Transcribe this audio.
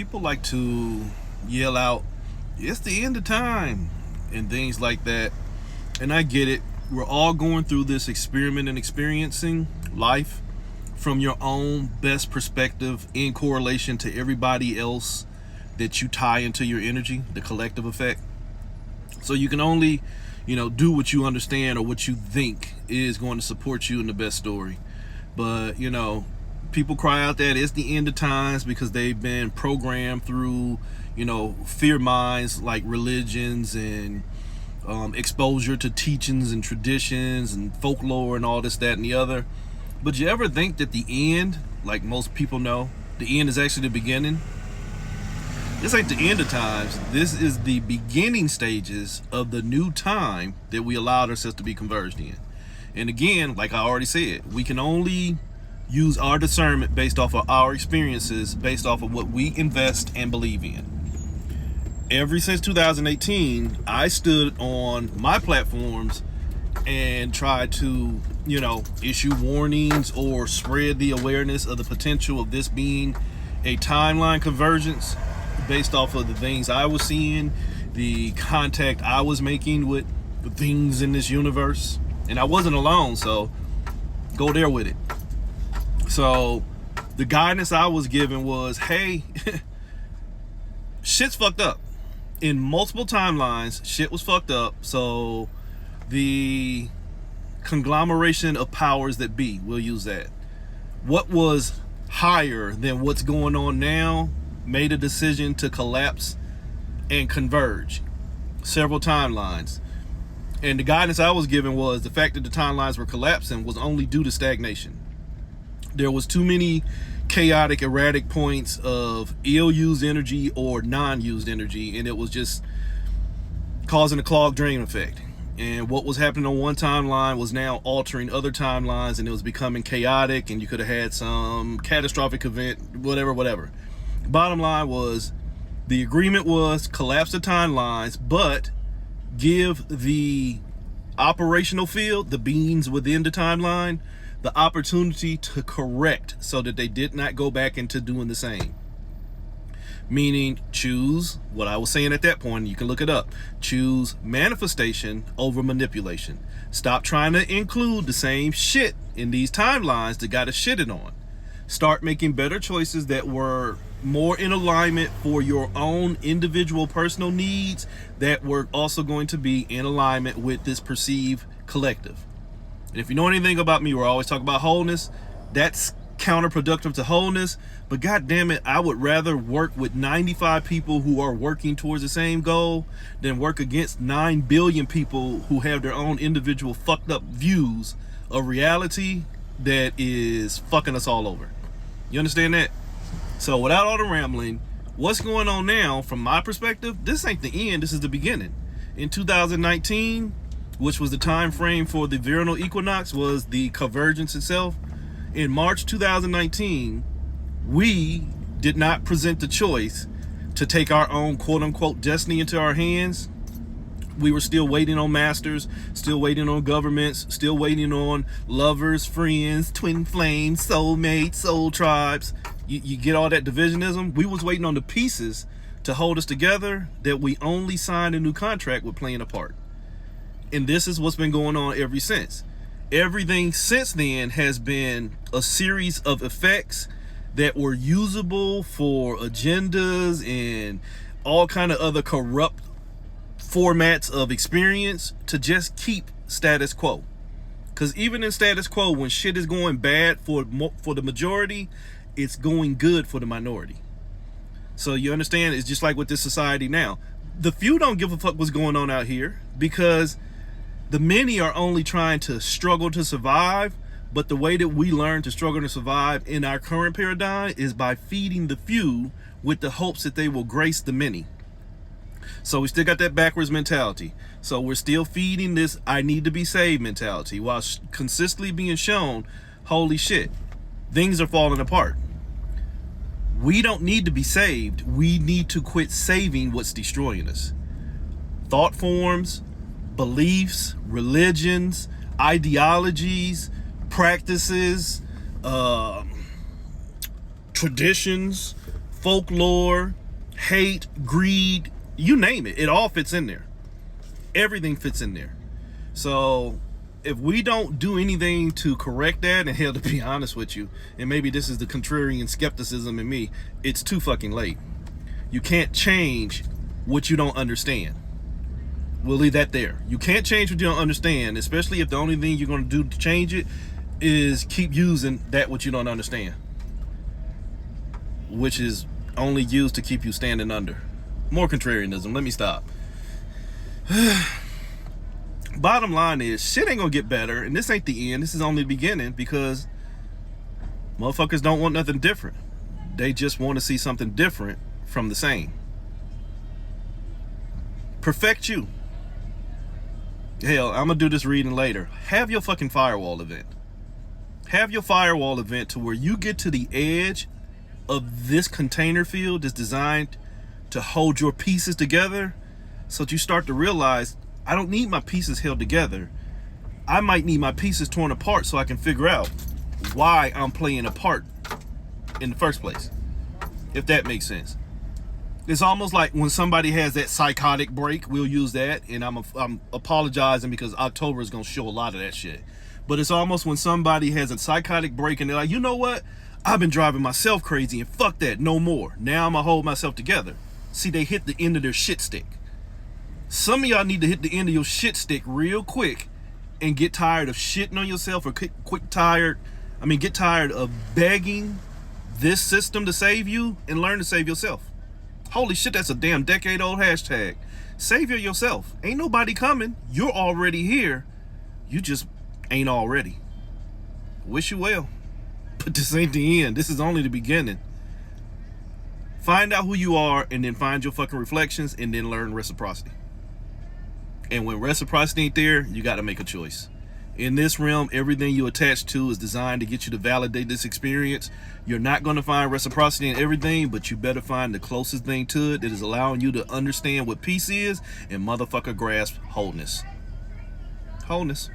people like to yell out, "It's the end of time," and things like that. And I get it. We're all going through this experiment and experiencing life from your own best perspective in correlation to everybody else that you tie into your energy, the collective effect. So you can only, do what you understand or what you think is going to support you in the best story. But, people cry out that it's the end of times because they've been programmed through, fear minds like religions and exposure to teachings and traditions and folklore and all this, that, and the other. But you ever think that the end, like most people know, the end is actually the beginning? This ain't the end of times. This is the beginning stages of the new time that we allowed ourselves to be converged in. And again, like I already said, we can only use our discernment based off of our experiences, based off of what we invest and believe in. Ever since 2018, I stood on my platforms and tried to, issue warnings or spread the awareness of the potential of this being a timeline convergence based off of the things I was seeing, the contact I was making with the things in this universe. And I wasn't alone, so go there with it. So the guidance I was given was, hey, shit's fucked up. In multiple timelines, shit was fucked up. So the conglomeration of powers that be, we'll use that, what was higher than what's going on now, made a decision to collapse and converge several timelines. And the guidance I was given was the fact that the timelines were collapsing was only due to stagnation. There was too many chaotic, erratic points of ill-used energy or non-used energy, and it was just causing a clogged drain effect. And what was happening on one timeline was now altering other timelines, and it was becoming chaotic, and you could have had some catastrophic event, whatever. Bottom line was, the agreement was collapse the timelines, but give the operational field, the beings within the timeline, the opportunity to correct so that they did not go back into doing the same. Meaning, choose what I was saying at that point. You can look it up. Choose manifestation over manipulation. Stop trying to include the same shit in these timelines that got us shitted on. Start making better choices that were more in alignment for your own individual personal needs, that were also going to be in alignment with this perceived collective. And if you know anything about me, we're always talking about wholeness. That's counterproductive to wholeness. But god damn it, I would rather work with 95 people who are working towards the same goal than work against 9 billion people who have their own individual fucked up views of reality that is fucking us all over. You understand that? So without all the rambling, what's going on now from my perspective, this ain't the end, this is the beginning. In 2019, which was the time frame for the vernal equinox, was the convergence itself. In March 2019, we did not present the choice to take our own quote-unquote destiny into our hands. We were still waiting on masters, still waiting on governments, still waiting on lovers, friends, twin flames, soulmates, soul tribes. You get all that divisionism? We was waiting on the pieces to hold us together that we only signed a new contract with playing a part. And this is what's been going on ever since. Everything since then has been a series of effects that were usable for agendas and all kind of other corrupt formats of experience to just keep status quo. Because even in status quo, when shit is going bad for the majority, it's going good for the minority. So you understand, it's just like with this society now. The few don't give a fuck what's going on out here because the many are only trying to struggle to survive. But the way that we learn to struggle to survive in our current paradigm is by feeding the few with the hopes that they will grace the many. So we still got that backwards mentality. So we're still feeding this I need to be saved mentality while consistently being shown, holy shit, things are falling apart. We don't need to be saved. We need to quit saving what's destroying us. Thought forms, beliefs, religions, ideologies, practices, traditions, folklore, hate, greed, you name it. It all fits in there. Everything fits in there. So if we don't do anything to correct that, and hell, to be honest with you, and maybe this is the contrarian skepticism in me, it's too fucking late. You can't change what you don't understand. We'll leave that there. You can't change what you don't understand, especially if the only thing you're going to do to change it is keep using that what you don't understand, which is only used to keep you standing under. More contrarianism. Let me stop. Bottom line is, shit ain't gonna get better, and this ain't the end. This is only the beginning, because motherfuckers don't want nothing different. They just want to see something different from the same. Perfect you. Hell, I'm gonna do this reading later. Have your fucking firewall event. Have your firewall event to where you get to the edge of this container field that's designed to hold your pieces together, so that you start to realize, I don't need my pieces held together. I might need my pieces torn apart so I can figure out why I'm playing a part in the first place, if that makes sense. It's almost like when somebody has that psychotic break, we'll use that, and I'm apologizing because October is going to show a lot of that shit. But it's almost when somebody has a psychotic break and they're like, you know what? I've been driving myself crazy, and fuck that, no more. Now I'm going to hold myself together. See, they hit the end of their shit stick. Some of y'all need to hit the end of your shit stick real quick and get tired of shitting on yourself, or get tired of begging this system to save you, and learn to save yourself. Holy shit, that's a damn decade-old hashtag. Save yourself. Ain't nobody coming. You're already here. You just ain't already. Wish you well. But this ain't the end. This is only the beginning. Find out who you are, and then find your fucking reflections, and then learn reciprocity. And when reciprocity ain't there, you got to make a choice. In this realm, everything you attach to is designed to get you to validate this experience. You're not going to find reciprocity in everything, but you better find the closest thing to it that is allowing you to understand what peace is and motherfucker grasp wholeness. Wholeness.